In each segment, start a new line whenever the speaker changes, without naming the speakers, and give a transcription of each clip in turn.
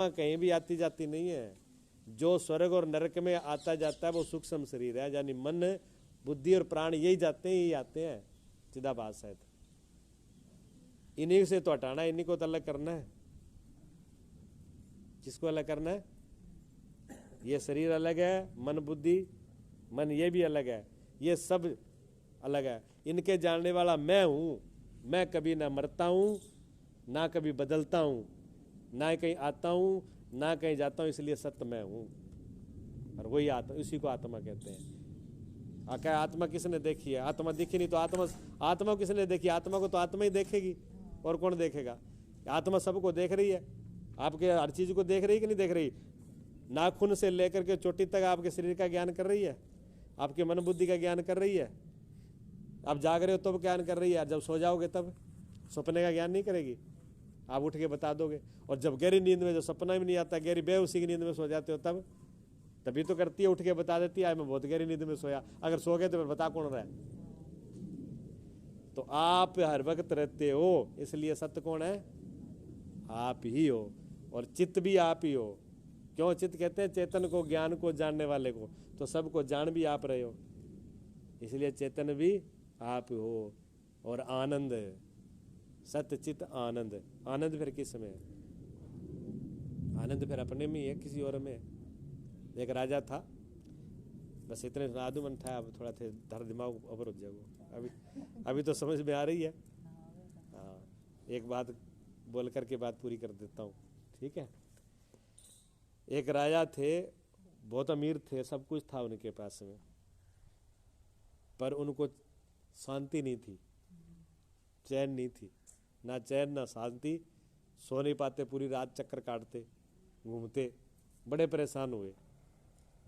कहीं भी आती जाती नहीं है। जो स्वर्ग और नरक में आता जाता है वो सूक्ष्म शरीर है, यानी मन बुद्धि और प्राण यही जाते हैं, यही आते हैं चिदाभास है। इन्हीं से तो हटाना है, इन्हीं को तो अलग करना है। किसको अलग करना है? ये शरीर अलग है, मन बुद्धि मन ये भी अलग है, ये सब अलग है। इनके जानने वाला मैं हूं। मैं कभी ना मरता हूं, ना कभी बदलता हूं, ना कहीं आता हूं, ना कहीं जाता हूं, इसलिए सत्य मैं हूं। और वही आत्मा, उसी को आत्मा कहते हैं। क्या आत्मा किसने देखी है? आत्मा दिखी नहीं तो आत्मा किसने देखी? आत्मा को तो आत्मा ही देखेगी, और कौन देखेगा? आत्मा सबको देख रही है, आपके हर चीज को देख रही है कि नहीं देख रही? नाखून से लेकर के चोटी तक आपके शरीर का ज्ञान कर रही है, आपके मन बुद्धि का ज्ञान कर रही है। आप जाग रहे हो तब ज्ञान कर रही है, जब सो जाओगे तब सपने का ज्ञान नहीं करेगी, आप उठ के बता दोगे। और जब गहरी नींद में, जो सपना भी नहीं आता, गहरी बेहोशी की नींद में सो जाते हो तब तभी तो करती है, उठ के बता देती है मैं बहुत गहरी नींद में सोया। अगर सो गए तो फिर बता कौन रहा है? तो आप हर वक्त रहते हो, इसलिए सत्य कौन है? आप ही हो, और चित्त भी आप ही हो। क्यों चित्त कहते हैं? चेतन को, ज्ञान को, जानने वाले को। तो सबको जान भी आप रहे हो, इसलिए चेतन भी आप हो। और आनंद, सत्य चित्त आनंद। आनंद फिर किस में है? आनंद फिर अपने में ही है, किसी और में? एक राजा था, बस इतने साधु मन था, अब थोड़ा थे धर दिमाग अवरुद्ध जगह, अभी तो समझ में आ रही है। हाँ, एक बात बोल करके बात पूरी कर देता हूँ, ठीक है। एक राजा थे, बहुत अमीर थे, सब कुछ था उनके पास में, पर उनको शांति नहीं थी, चैन नहीं थी, ना चैन ना शांति। सो नहीं पाते, पूरी रात चक्कर काटते घूमते, बड़े परेशान हुए।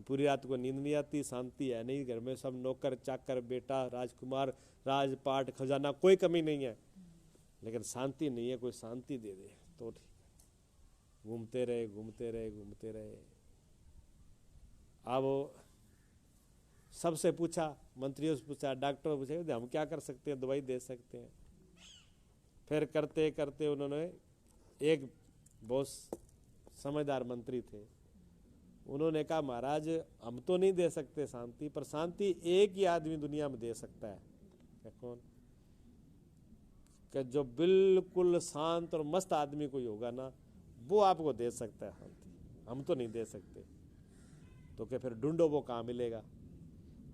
पूरी रात को नींद नहीं आती, शांति है नहीं, घर में सब नौकर चाकर, बेटा, राजकुमार, राजपाट, खजाना, कोई कमी नहीं है, लेकिन शांति नहीं है। कोई शांति दे दे तो ठीक। घूमते रहे घूमते रहे घूमते रहे। अब सबसे पूछा, मंत्रियों से पूछा, डॉक्टरों से पूछा, हम क्या कर सकते हैं, दवाई दे सकते हैं। फिर करते करते उन्होंने, एक बहुत समझदार मंत्री थे, उन्होंने कहा महाराज हम तो नहीं दे सकते शांति, पर शांति एक ही आदमी दुनिया में दे सकता है। क्या? कौन? कि जो बिल्कुल शांत और मस्त आदमी कोई होगा ना, वो आपको दे सकता है शांति, हम तो नहीं दे सकते। तो क्या फिर ढूंढो, वो कहाँ मिलेगा?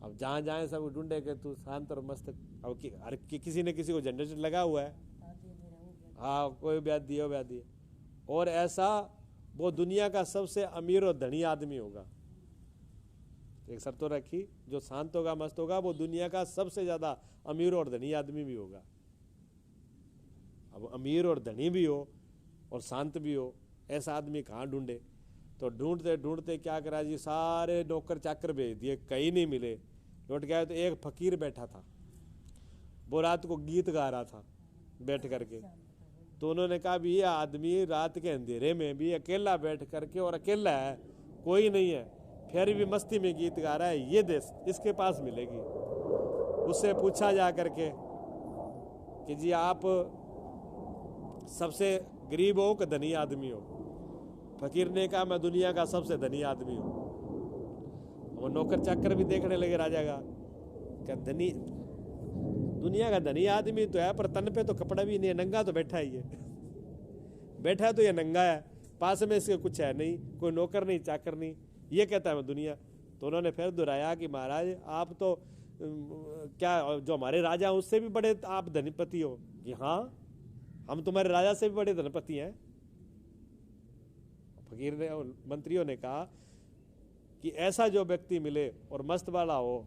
अब जहाँ जाए सब ढूंढे कि तू शांत और मस्त। अब हर किसी ने किसी को जनरेटर लगा हुआ है, हाँ, कोई ब्याज दिए ब्याज दिए। और ऐसा वो दुनिया का सबसे अमीर और धनी आदमी होगा। एक शर्त तो रखी, जो शांत होगा मस्त होगा वो दुनिया का सबसे ज्यादा अमीर और धनी आदमी भी होगा। अब अमीर और धनी भी हो और शांत भी हो, ऐसा आदमी कहाँ ढूंढे? तो ढूंढते ढूंढते क्या करा जी, सारे नौकर चाकर भेज दिए, कहीं नहीं मिले। लौट गए तो एक फकीर बैठा था, वो रात को गीत गा रहा था बैठ करके। तो उन्होंने कहा भी ये आदमी रात के अंधेरे में भी अकेला बैठ करके, और अकेला है, कोई नहीं है, फिर भी मस्ती में गीत गा रहा है, ये देश इसके पास मिलेगी। उससे पूछा जा करके कि जी आप सबसे गरीब हो कि धनी आदमी हो? फकीर ने कहा मैं दुनिया का सबसे धनी आदमी हूँ। वो नौकर चाकर भी देखने लगे राजा का, क्या धनी, दुनिया का धनी आदमी तो है, पर तन पे तो कपड़ा भी नहीं है, नंगा तो बैठा ही है। बैठा तो ये नंगा है, पास में इसके कुछ है नहीं, कोई नौकर नहीं चाकर नहीं, ये कहता है मैं दुनिया। तो उन्होंने फिर दोहराया कि महाराज आप तो क्या जो हमारे राजा हैं उससे भी बड़े आप धनीपति हो? कि हाँ, हम तुम्हारे राजा से भी बड़े धनपति हैं। फकीर ने, मंत्रियों ने कहा कि ऐसा जो व्यक्ति मिले और मस्त वाला हो,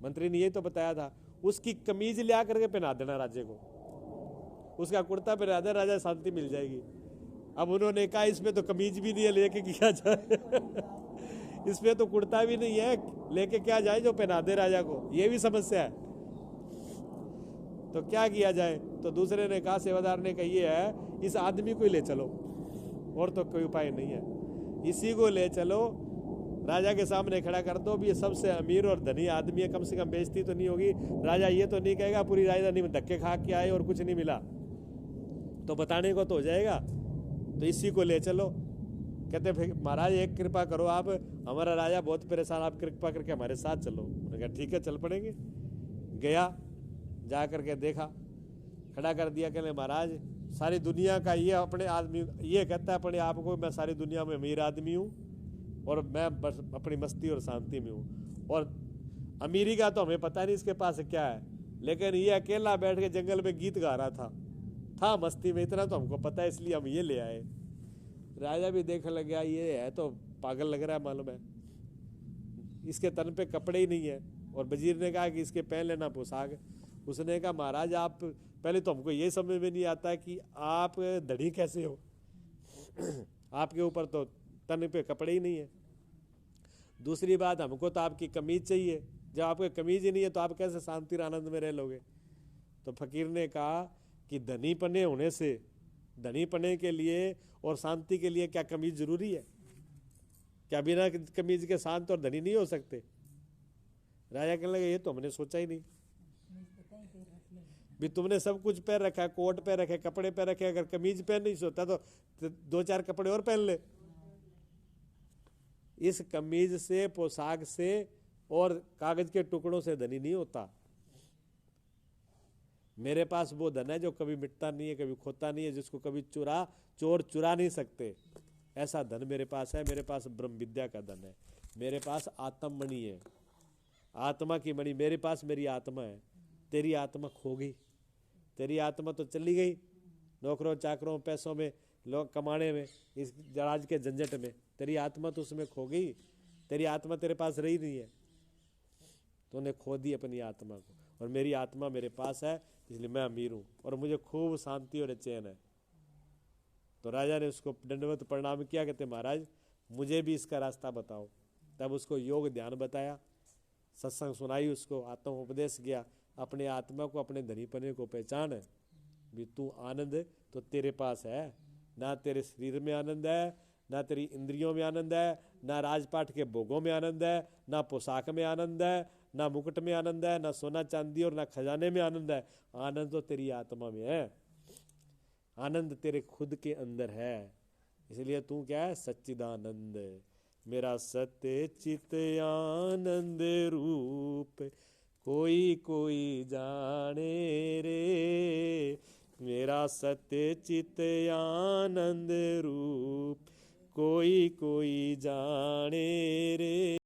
मंत्री ने ये तो बताया था, उसकी कमीज लिया करके पहना देना राजे को, उसका कुर्ता पहना देना, राजा शांति मिल जाएगी। अब उन्होंने कहा इसमें तो कमीज भी नहीं है, लेके क्या जाए? इसमें तो कुर्ता भी नहीं है, लेके क्या जाए जो पहना दे राजा को? ये भी समस्या है, तो क्या किया जाए? तो दूसरे ने कहा, सेवादार ने कहा ये है, इस आदमी को ही ले चलो, और तो कोई उपाय नहीं है, इसी को ले चलो, राजा के सामने खड़ा कर दो भी ये सबसे अमीर और धनी आदमी है, कम से कम बेइज्जती तो नहीं होगी। राजा ये तो नहीं कहेगा पूरी राजधानी में धक्के खा के आए और कुछ नहीं मिला, तो बताने को तो हो जाएगा, तो इसी को ले चलो। कहते फिर महाराज एक कृपा करो आप, हमारा राजा बहुत परेशान, आप कृपा करके हमारे साथ चलो। उन्होंने कहा ठीक है चल पड़ेंगे। गया, जा करके देखा, खड़ा कर दिया, कहने महाराज सारी दुनिया का ये अपने आदमी ये कहता है अपने आप को मैं सारी दुनिया में अमीर आदमी हूँ और मैं बस अपनी मस्ती और शांति में हूँ, और अमीरी का तो हमें पता नहीं इसके पास क्या है, लेकिन ये अकेला बैठ के जंगल में गीत गा रहा था मस्ती में, इतना तो हमको पता है इसलिए हम ये ले आए। राजा भी देखने लग गया ये है तो पागल लग रहा है, मालूम है इसके तन पे कपड़े ही नहीं है। और वजीर ने कहा कि इसके पहन लेना पोशाक। उसने कहा महाराज आप पहले तो हमको ये समझ में नहीं आता कि आप धनी कैसे हो आपके ऊपर तो तन पे कपड़े ही नहीं है। दूसरी बात हमको तो आपकी कमीज चाहिए, जब आपके कमीज ही नहीं है तो आप कैसे शांति और आनंद में रह लोगे। तो फकीर ने कहा कि धनी पने होने से, धनी पने के लिए और शांति के लिए क्या कमीज जरूरी है? क्या बिना कमीज के शांत और धनी नहीं हो सकते? राजा कहने लगे ये तो हमने सोचा ही नहीं, भी तुमने सब कुछ पहन रखा है, कोट पहन रखे, कपड़े पहन रखे, अगर कमीज पहन नहीं सोता तो 2-4 कपड़े और पहन ले। इस कमीज से, पोशाक से और कागज के टुकड़ों से धनी नहीं होता। मेरे पास वो धन है जो कभी मिटता नहीं है, कभी खोता नहीं है, जिसको कभी चोर चुरा नहीं सकते, ऐसा धन मेरे पास है। मेरे पास ब्रह्म विद्या का धन है, मेरे पास आत्म मणि है, आत्मा की मणि मेरे पास, मेरी आत्मा है। तेरी आत्मा खो गई, तेरी आत्मा तो चली गई नौकरों चाकरों पैसों में, लोग कमाने में, इस राज के झंझट में, तेरी आत्मा तो उसमें खो गई। तेरी आत्मा तेरे पास रही नहीं है, तूने खो दी अपनी आत्मा को, और मेरी आत्मा मेरे पास है, इसलिए मैं अमीर हूँ और मुझे खूब शांति और चैन है। तो राजा ने उसको दंडवत प्रणाम किया, कहते महाराज मुझे भी इसका रास्ता बताओ। तब उसको योग ध्यान बताया, सत्संग सुनाई, उसको आत्मोपदेश किया, अपने आत्मा को, अपने धनीपने को पहचान भी तू आनंद तो तेरे पास है, ना तेरे शरीर में आनंद है, ना तेरी इंद्रियों में आनंद है, ना राजपाट के भोगों में आनंद है, ना पोशाक में आनंद है, ना मुकुट में आनंद है, ना सोना चांदी और ना खजाने में आनंद है। आनंद तो तेरी आत्मा में है, आनंद तेरे खुद के अंदर है। इसलिए तू क्या है? सच्चिदानंद, मेरा सत्य चित आनंद रूप कोई कोई जाने रे, मेरा सत्य चित आनंद रूप कोई कोई जाने रे।